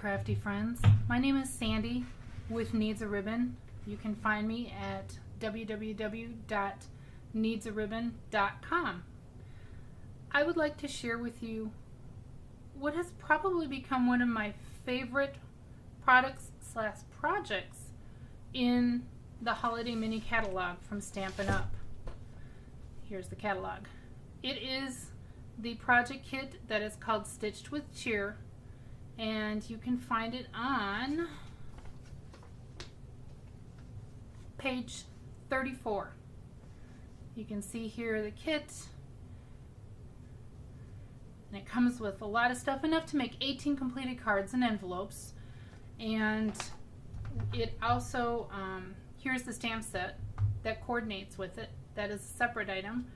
crafty friends. My name is Sandy with NeedsARibbon. You can find me at www.NeedsARibbon.com. I would like to share with you what has probably become one of my favorite products / projects in the holiday mini catalog from Stampin Up. Here's the catalog. It is the project kit that is called Stitched with Cheer, and you can find it on page 34. You can see here the kit, and it comes with a lot of stuff, enough to make 18 completed cards and envelopes. And it also, here's the stamp set that coordinates with it. That is a separate item.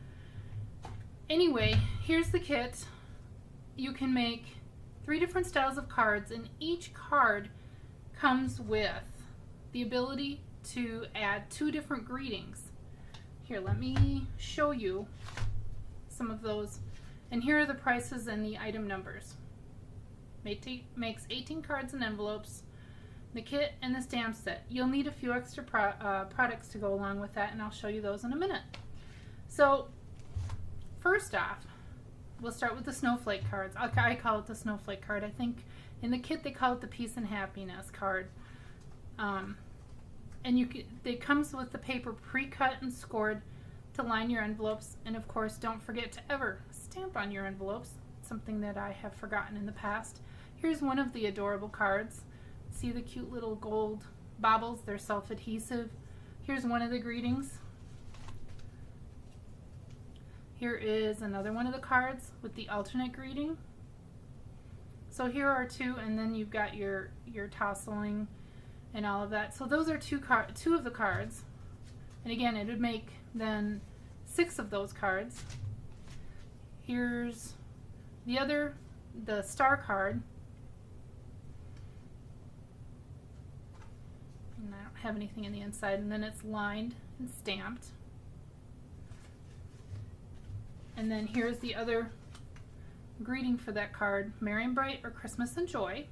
Anyway, here's the kit. You can make 3 different styles of cards, and each card comes with the ability to add 2 different greetings. Here, let me show you some of those. And here are the prices and the item numbers. Makes 18 cards and envelopes, the kit and the stamp set. You'll need a few extra products to go along with that, and I'll show you those in a minute. So first off, we'll start with the snowflake cards. I call it the snowflake card. I think in the kit they call it the peace and happiness card. And it comes with the paper pre-cut and scored to line your envelopes. And of course, don't forget to ever stamp on your envelopes, something that I have forgotten in the past. Here's one of the adorable cards. See the cute little gold baubles? They're self-adhesive. Here's one of the greetings. Here is another one of the cards with the alternate greeting. So here are 2, and then you've got your tasseling and all of that. So those are 2 of the cards. And again, it would make then 6 of those cards. Here's the star card. And I don't have anything in the inside, and then it's lined and stamped. And then here's the other greeting for that card, Merry and Bright or Christmas and Joy.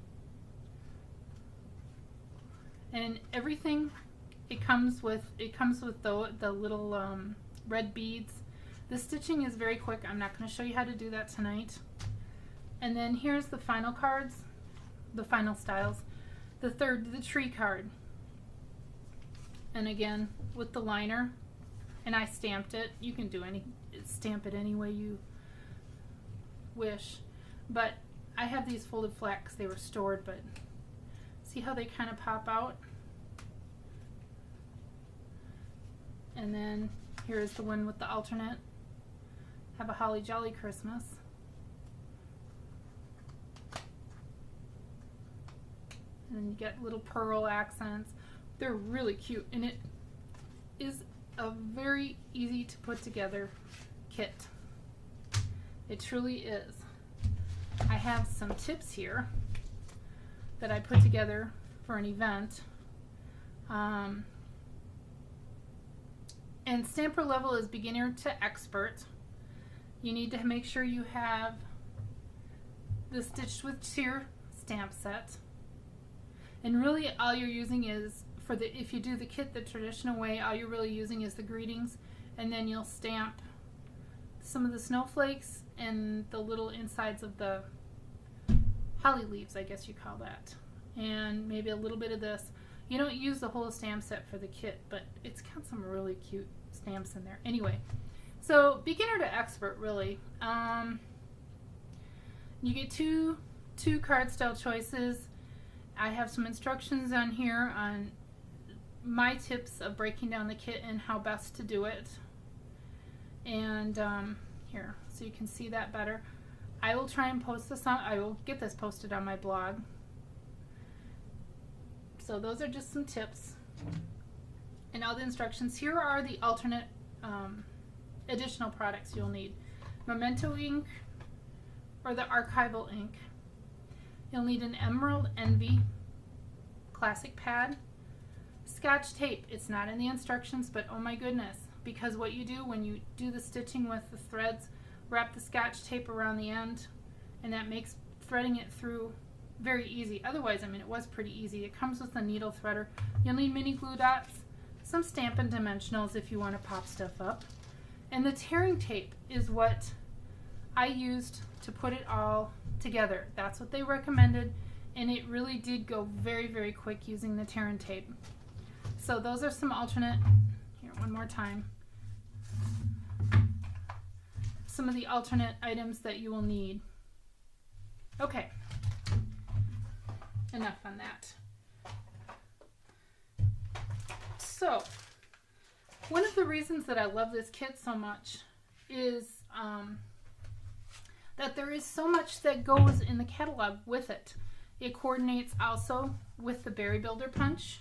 And everything, it comes with the little red beads. The stitching is very quick. I'm not going to show you how to do that tonight. And then here's the final cards, the final styles. The tree card. And again, with the liner, and I stamped it. You can stamp it any way you wish, but I have these folded flat because they were stored, but see how they kind of pop out? And then here's the one with the alternate, Have a Holly Jolly Christmas. And then you get little pearl accents. They're really cute, and it is a very easy to put together kit. It truly is. I have some tips here that I put together for an event. And stamper level is beginner to expert. You need to make sure you have the Stitched with Cheer stamp set. And really all you're using is, if you do the kit the traditional way, all you're really using is the greetings, and then you'll stamp some of the snowflakes and the little insides of the holly leaves, I guess you call that, and maybe a little bit of this. You don't use the whole stamp set for the kit, but it's got some really cute stamps in there. Anyway, so beginner to expert, really. You get two card style choices. I have some instructions on here on my tips of breaking down the kit and how best to do it. And here, so you can see that better. I will try and post this on, I will get this posted on my blog. So those are just some tips and all the instructions. Here are the alternate additional products you'll need. Memento ink or the archival ink. You'll need an Emerald Envy classic pad. Scotch tape. It's not in the instructions, but oh my goodness, because what you do when you do the stitching with the threads, wrap the Scotch tape around the end, and that makes threading it through very easy. Otherwise, I mean, it was pretty easy. It comes with a needle threader. You'll need mini glue dots, some Stampin' Dimensionals if you want to pop stuff up. And the tearing tape is what I used to put it all together. That's what they recommended, and it really did go very, very quick using the tearing tape. So those are some alternate, here one more time, some of the alternate items that you will need. Okay, enough on that. So, one of the reasons that I love this kit so much is that there is so much that goes in the catalog with it. It coordinates also with the Berry Builder Punch.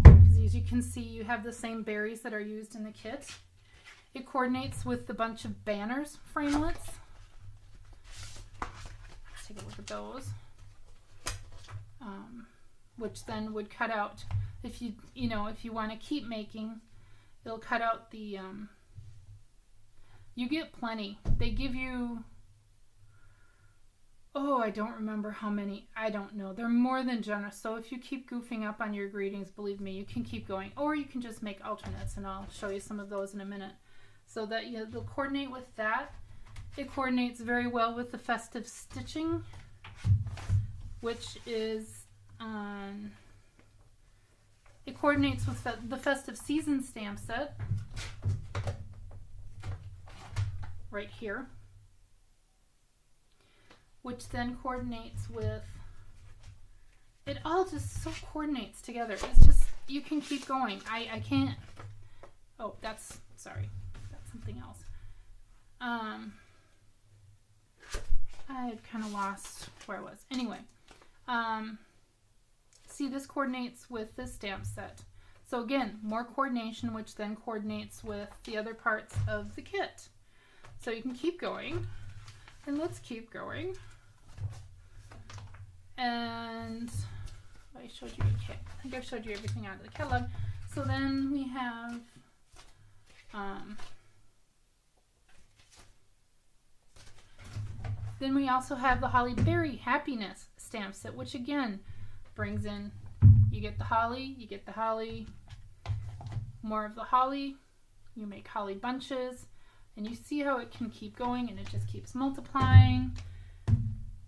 As you can see, you have the same berries that are used in the kit. It coordinates with the bunch of banners framelits. Let's take a look at those. Which then would cut out, if you want to keep making, it'll cut out the, you get plenty. They give you, oh, I don't remember how many. I don't know. They're more than generous. So if you keep goofing up on your greetings, believe me, you can keep going. Or you can just make alternates, and I'll show you some of those in a minute. So that they'll coordinate with that. It coordinates very well with the festive stitching, which is on, it coordinates with the festive season stamp set right here, which then coordinates with, it all just so coordinates together. It's just, you can keep going. I can't, oh, that's, sorry, that's something else. I had kind of lost where I was. Anyway, see, this coordinates with this stamp set. So again, more coordination, which then coordinates with the other parts of the kit. So you can keep going, and let's keep going. And I showed you, okay, I think I've showed you everything out of the catalog. So then we have, then we also have the Holly Berry Happiness stamp set, which again brings in, you get the holly, more of the holly, you make holly bunches, and you see how it can keep going, and it just keeps multiplying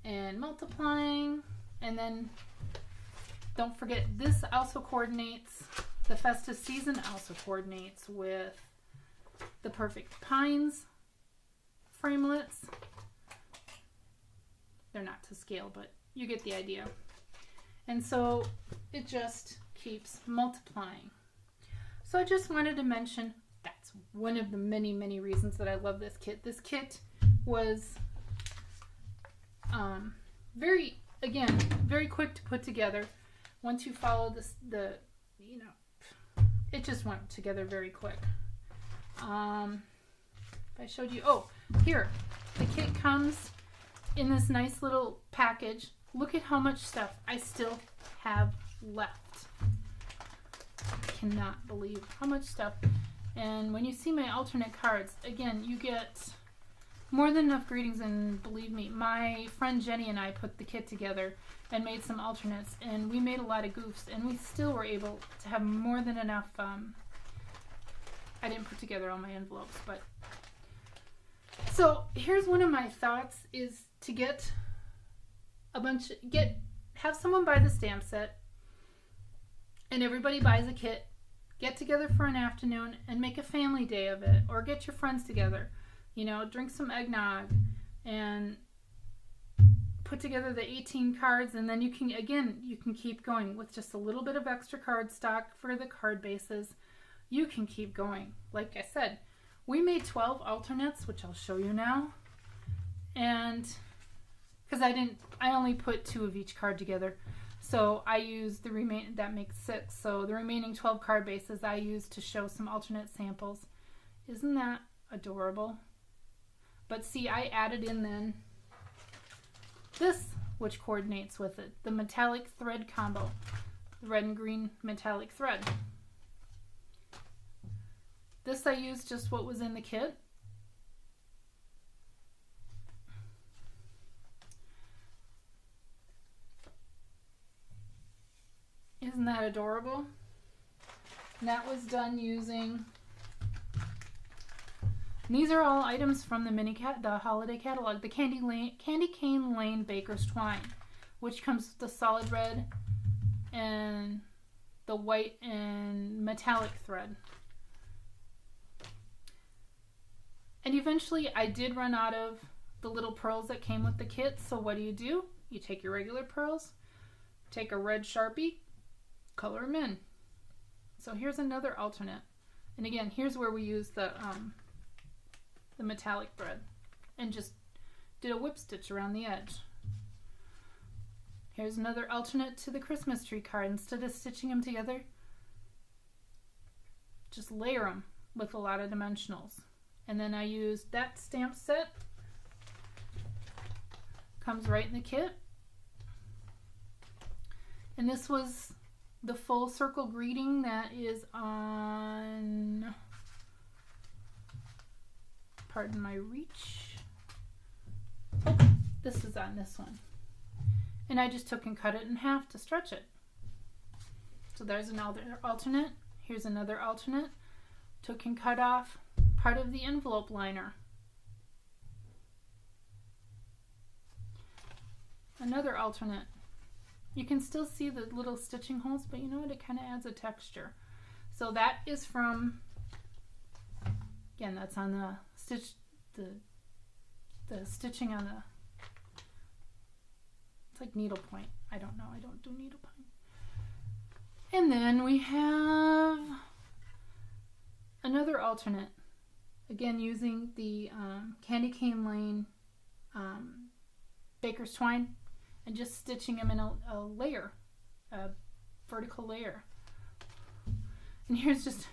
and multiplying. And then don't forget, this also coordinates, the festive season also coordinates with the Perfect Pines framelits. They're not to scale, but you get the idea. And so it just keeps multiplying. So I just wanted to mention, that's one of the many, many reasons that I love this kit. This kit was very quick to put together. Once you follow this, it just went together very quick. If I showed you, oh, here, the kit comes in this nice little package. Look at how much stuff I still have left. I cannot believe how much stuff. And when you see my alternate cards, again, you get more than enough greetings. And believe me, my friend Jenny and I put the kit together and made some alternates, and we made a lot of goofs, and we still were able to have more than enough. I didn't put together all my envelopes, but so here's one of my thoughts, is to get have someone buy the stamp set, and everybody buys a kit, get together for an afternoon and make a family day of it, or get your friends together, drink some eggnog and put together the 18 cards, and then you can keep going with just a little bit of extra card stock for the card bases. You can keep going. Like I said, we made 12 alternates, which I'll show you now. And because I only put 2 of each card together. So I used the remaining, that makes 6. So the remaining 12 card bases I used to show some alternate samples. Isn't that adorable? But see, I added in then this, which coordinates with it, the metallic thread combo, the red and green metallic thread. This I used just what was in the kit. Isn't that adorable? And that was done using, and these are all items from the holiday catalog, the Candy Cane Lane Baker's Twine, which comes with the solid red and the white and metallic thread. And eventually I did run out of the little pearls that came with the kit, so what do? You take your regular pearls, take a red Sharpie, color them in. So here's another alternate. And again, here's where we use the metallic thread and just did a whip stitch around the edge. Here's another alternate to the Christmas tree card. Instead of stitching them together, just layer them with a lot of dimensionals. And then I used that stamp set. Comes right in the kit. And this was the full circle greeting that is on, pardon my reach. Oh, this is on this one. And I just took and cut it in half to stretch it. So there's an alternate. Here's another alternate. Took and cut off part of the envelope liner. Another alternate. You can still see the little stitching holes, but you know what? It kind of adds a texture. So that is from, again, that's on the stitch, the stitching on the, it's like needlepoint. I don't know. I don't do needlepoint. And then we have another alternate. Again, using the Candy Cane Lane Baker's Twine. And just stitching them in a layer, a vertical layer. And here's just,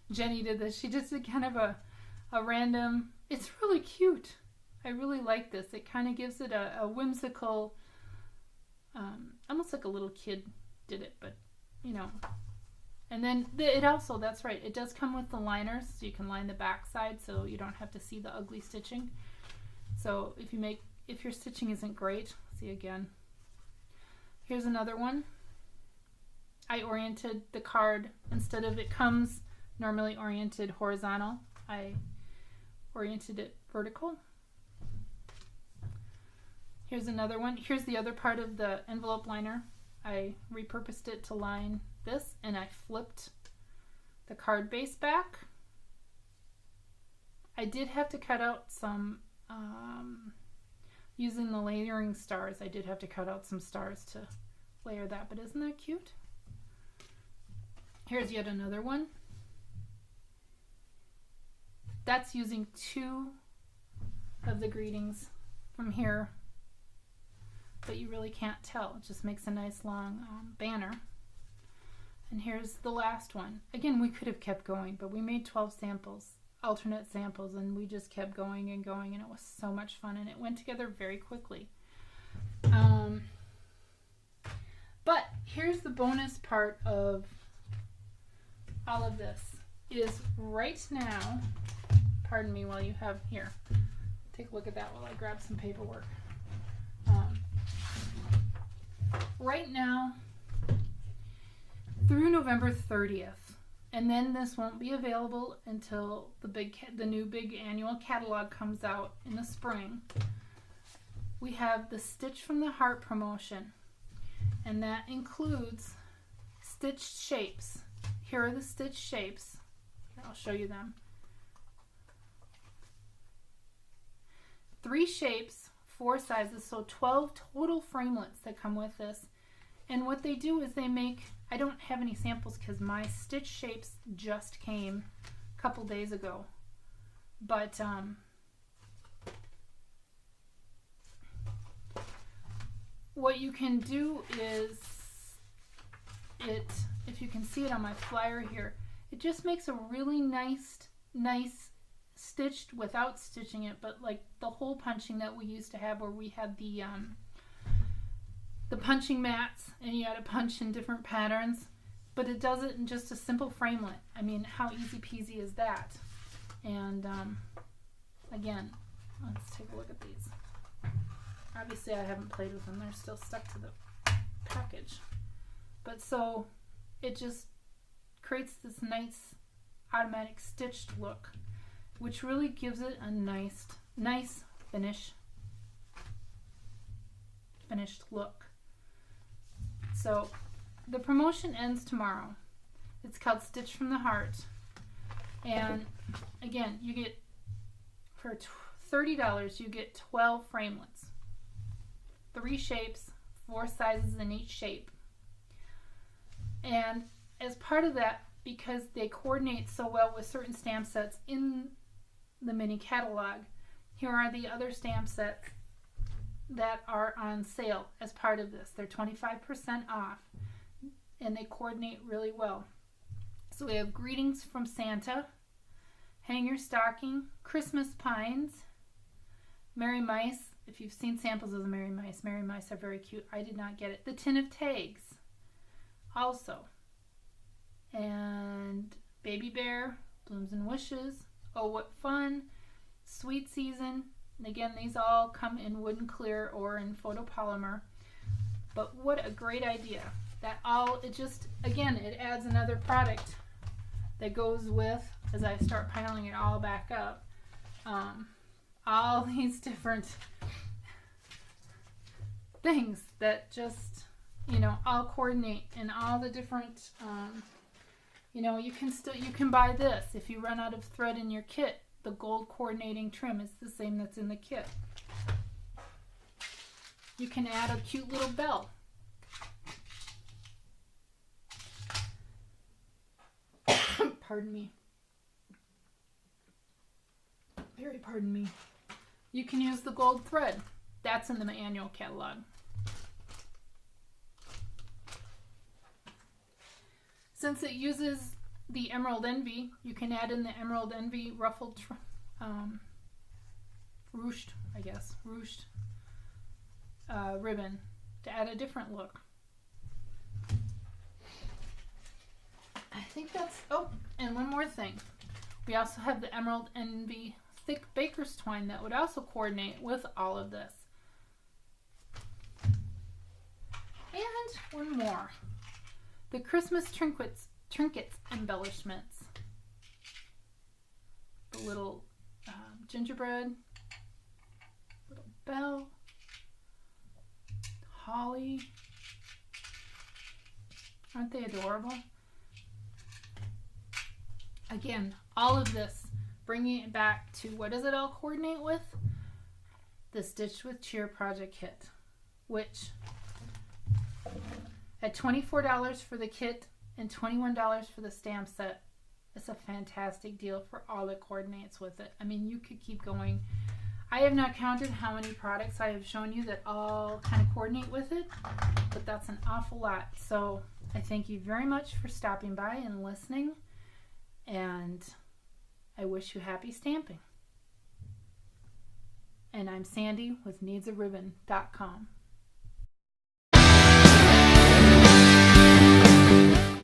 Jenny did this. She just did kind of a random, it's really cute. I really like this. It kind of gives it a whimsical, almost like a little kid did it, but you know. And then it also, that's right, it does come with the liners, so you can line the back side so you don't have to see the ugly stitching. So if your stitching isn't great, see again. Here's another one. I oriented the card, instead of it comes normally oriented horizontal, I oriented it vertical. Here's another one. Here's the other part of the envelope liner. I repurposed it to line this, and I flipped the card base back. I did have to cut out some using the layering stars. I did have to cut out some stars to layer that, but isn't that cute? Here's yet another one. That's using two of the greetings from here, but you really can't tell. It just makes a nice long banner. And here's the last one. Again, we could have kept going, but we made 12 samples. Alternate samples, and we just kept going and going, and it was so much fun, and it went together very quickly. But here's the bonus part of all of this is right now, pardon me while you have here, take a look at that while I grab some paperwork. Right now through November 30th, and then this won't be available until the new big annual catalog comes out in the spring. We have the Stitch from the Heart promotion, and that includes stitched shapes. Here are the stitched shapes. Here, I'll show you them. 3 shapes, 4 sizes, so 12 total framelits that come with this. And what they do is they make, I don't have any samples because my stitch shapes just came a couple days ago. But what you can do is, if you can see it on my flyer here, it just makes a really nice stitched without stitching it, but like the hole punching that we used to have, where we had the punching mats and you had to punch in different patterns, but it does it in just a simple framelit. I mean, how easy peasy is that? And again, let's take a look at these. Obviously I haven't played with them, they're still stuck to the package. But so it just creates this nice automatic stitched look, which really gives it a nice finished look. So the promotion ends tomorrow. It's called Stitch from the Heart. And again, you get, for $30, you get 12 framelits. 3 shapes, 4 sizes in each shape. And as part of that, because they coordinate so well with certain stamp sets in the mini catalog, here are the other stamp sets that are on sale as part of this. They're 25% off, and they coordinate really well. So we have Greetings from Santa, Hang Your Stocking, Christmas Pines, Merry Mice. If you've seen samples of the Merry Mice are very cute. I did not get it. The Tin of Tags also. And Baby Bear, Blooms and Wishes, Oh What Fun, Sweet Season. And again, these all come in wooden clear or in photopolymer. But what a great idea. That all, it just, again, it adds another product that goes with, as I start piling it all back up, all these different things that just, you know, all coordinate, and all the different, you know, you can buy this if you run out of thread in your kit. The gold coordinating trim is the same that's in the kit. You can add a cute little bell. Pardon me. Very pardon me. You can use the gold thread. That's in the annual catalog. Since it uses the Emerald Envy, you can add in the Emerald Envy ruffled ruched ribbon to add a different look. I think that's, oh, and one more thing. We also have the Emerald Envy thick baker's twine that would also coordinate with all of this. And one more. The Christmas trinkets embellishments. The little gingerbread, little bell, holly. Aren't they adorable? Again, all of this, bringing it back to what does it all coordinate with? The Stitch with Cheer project kit, which at $24 for the kit and $21 for the stamp set, it's a fantastic deal for all that coordinates with it. I mean, you could keep going. I have not counted how many products I have shown you that all kind of coordinate with it, but that's an awful lot. So I thank you very much for stopping by and listening, and I wish you happy stamping. And I'm Sandy with NeedsARibbon.com.